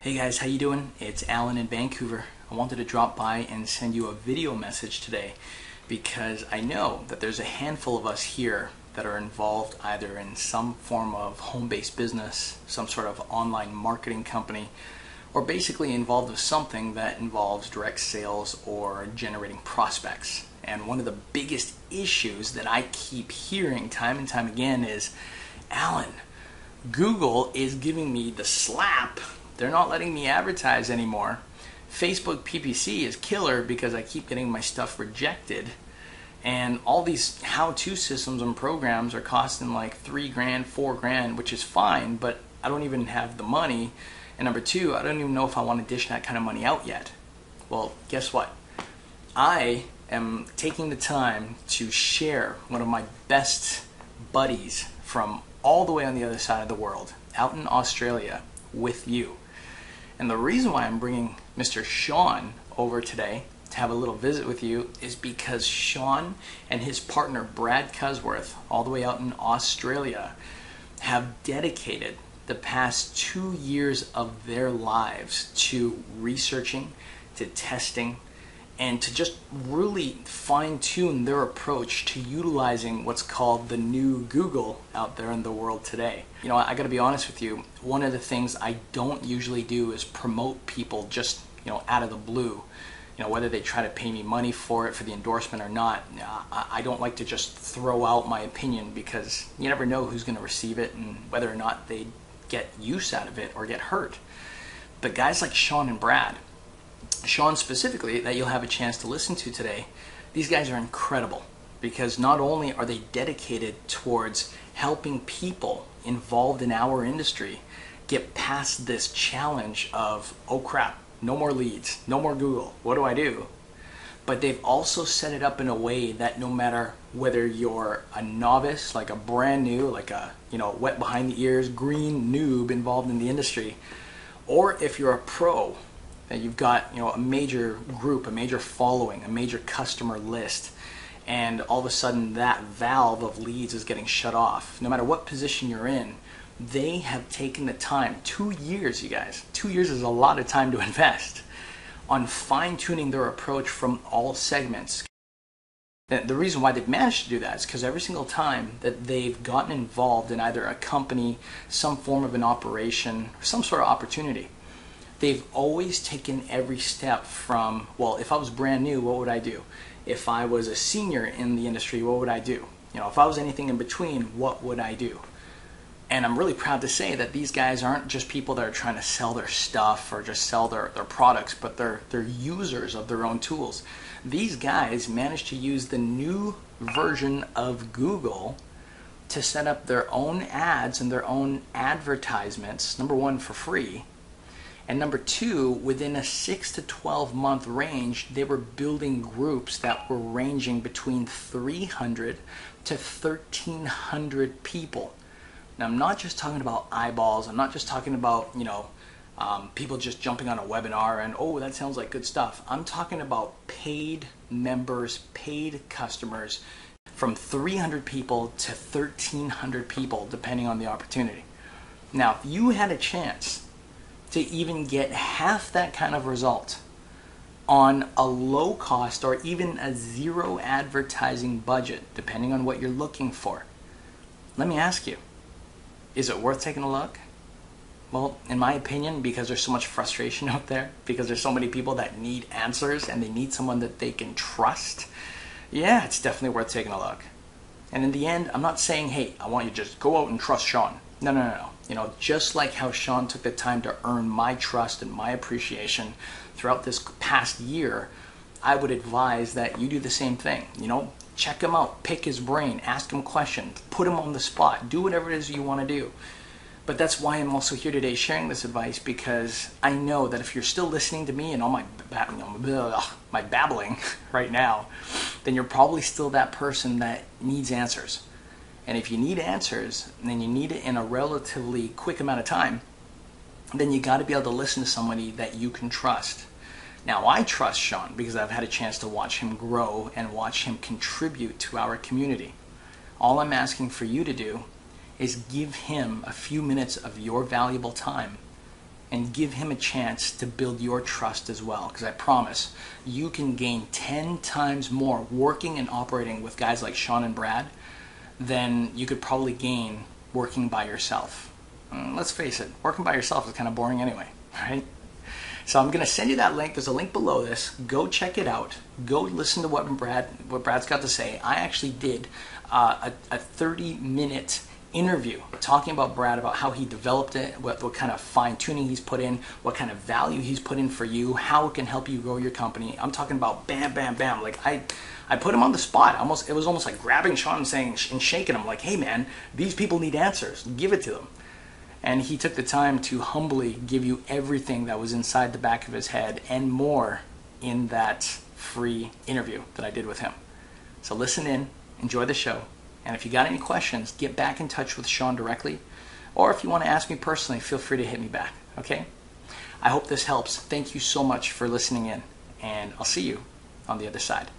Hey guys, how you doing? It's Allan in Vancouver. I wanted to drop by and send you a video message today because I know that there's a handful of us here that are involved either in some form of home-based business, some sort of online marketing company, or basically involved with something that involves direct sales or generating prospects. And one of the biggest issues that I keep hearing time and time again is, Allan, Google is giving me the slap. They're not letting me advertise anymore. Facebook PPC is killer because I keep getting my stuff rejected. And all these how-to systems and programs are costing like $3 grand, $4 grand, which is fine, but I don't even have the money. And number two, I don't even know if I want to dish that kind of money out yet. Well, guess what? I am taking the time to share one of my best buddies from all the way on the other side of the world, out in Australia, with you. And the reason why I'm bringing Mr. Sean over today to have a little visit with you is because Sean and his partner Brad Cusworth, all the way out in Australia, have dedicated the past 2 years of their lives to researching, to testing, and to just really fine-tune their approach to utilizing what's called the new Google out there in the world today. You know, I gotta be honest with you, one of the things I don't usually do is promote people just, out of the blue. Whether they try to pay me money for it, for the endorsement or not, I don't like to just throw out my opinion because you never know who's gonna receive it and whether or not they get use out of it or get hurt. But guys like Sean and Brad, Sean specifically, that you'll have a chance to listen to today, these guys are incredible because not only are they dedicated towards helping people involved in our industry get past this challenge of, oh crap, no more leads, no more Google, what do I do? But they've also set it up in a way that no matter whether you're a novice, like a brand new, like a wet behind the ears, green noob involved in the industry, or if you're a pro, that you've got a major group, a major following, a major customer list, and all of a sudden that valve of leads is getting shut off. No matter what position you're in, they have taken the time, 2 years, you guys, 2 years is a lot of time to invest, on fine-tuning their approach from all segments. The reason why they've managed to do that is because every single time that they've gotten involved in either a company, some form of an operation, or some sort of opportunity, they've always taken every step from, well, if I was brand new, what would I do? If I was a senior in the industry, what would I do? If I was anything in between, what would I do? And I'm really proud to say that these guys aren't just people that are trying to sell their stuff or just sell their products, but they're users of their own tools. These guys managed to use the new version of Google to set up their own ads and their own advertisements, number one, for free. And number two, within a 6 to 12 month range, they were building groups that were ranging between 300 to 1,300 people. Now, I'm not just talking about eyeballs. I'm not just talking about, people just jumping on a webinar and, oh, that sounds like good stuff. I'm talking about paid members, paid customers, from 300 people to 1,300 people, depending on the opportunity. Now, if you had a chance to even get half that kind of result on a low cost or even a zero advertising budget, depending on what you're looking for, let me ask you, is it worth taking a look? Well, in my opinion, because there's so much frustration out there, because there's so many people that need answers and they need someone that they can trust, yeah, it's definitely worth taking a look. And in the end, I'm not saying, hey, I want you to just go out and trust Sean. No. Just like how Sean took the time to earn my trust and my appreciation throughout this past year, I would advise that you do the same thing. Check him out, pick his brain, ask him questions, put him on the spot, do whatever it is you want to do. But that's why I'm also here today sharing this advice, because I know that if you're still listening to me and all my babbling right now, then you're probably still that person that needs answers. And if you need answers, then you need it in a relatively quick amount of time, then you got to be able to listen to somebody that you can trust. Now, I trust Sean because I've had a chance to watch him grow and watch him contribute to our community. All I'm asking for you to do is give him a few minutes of your valuable time and give him a chance to build your trust as well. Because I promise you can gain 10 times more working and operating with guys like Sean and Brad than you could probably gain working by yourself. Let's face it, working by yourself is kind of boring anyway, right? So I'm going to send you that link. There's a link below this. Go check it out. Go listen to what Brad's got to say. I actually did a 30-minute interview talking about Brad, about how he developed it, what kind of fine-tuning he's put in, what kind of value he's put in for you, how it can help you grow your company. I'm talking about bam, bam, bam. Like I put him on the spot. It was almost like grabbing Sean and shaking him like, hey man, these people need answers. Give it to them. And he took the time to humbly give you everything that was inside the back of his head and more in that free interview that I did with him. So listen in, enjoy the show, and if you got any questions, get back in touch with Sean directly, or if you want to ask me personally, feel free to hit me back, okay? I hope this helps. Thank you so much for listening in, and I'll see you on the other side.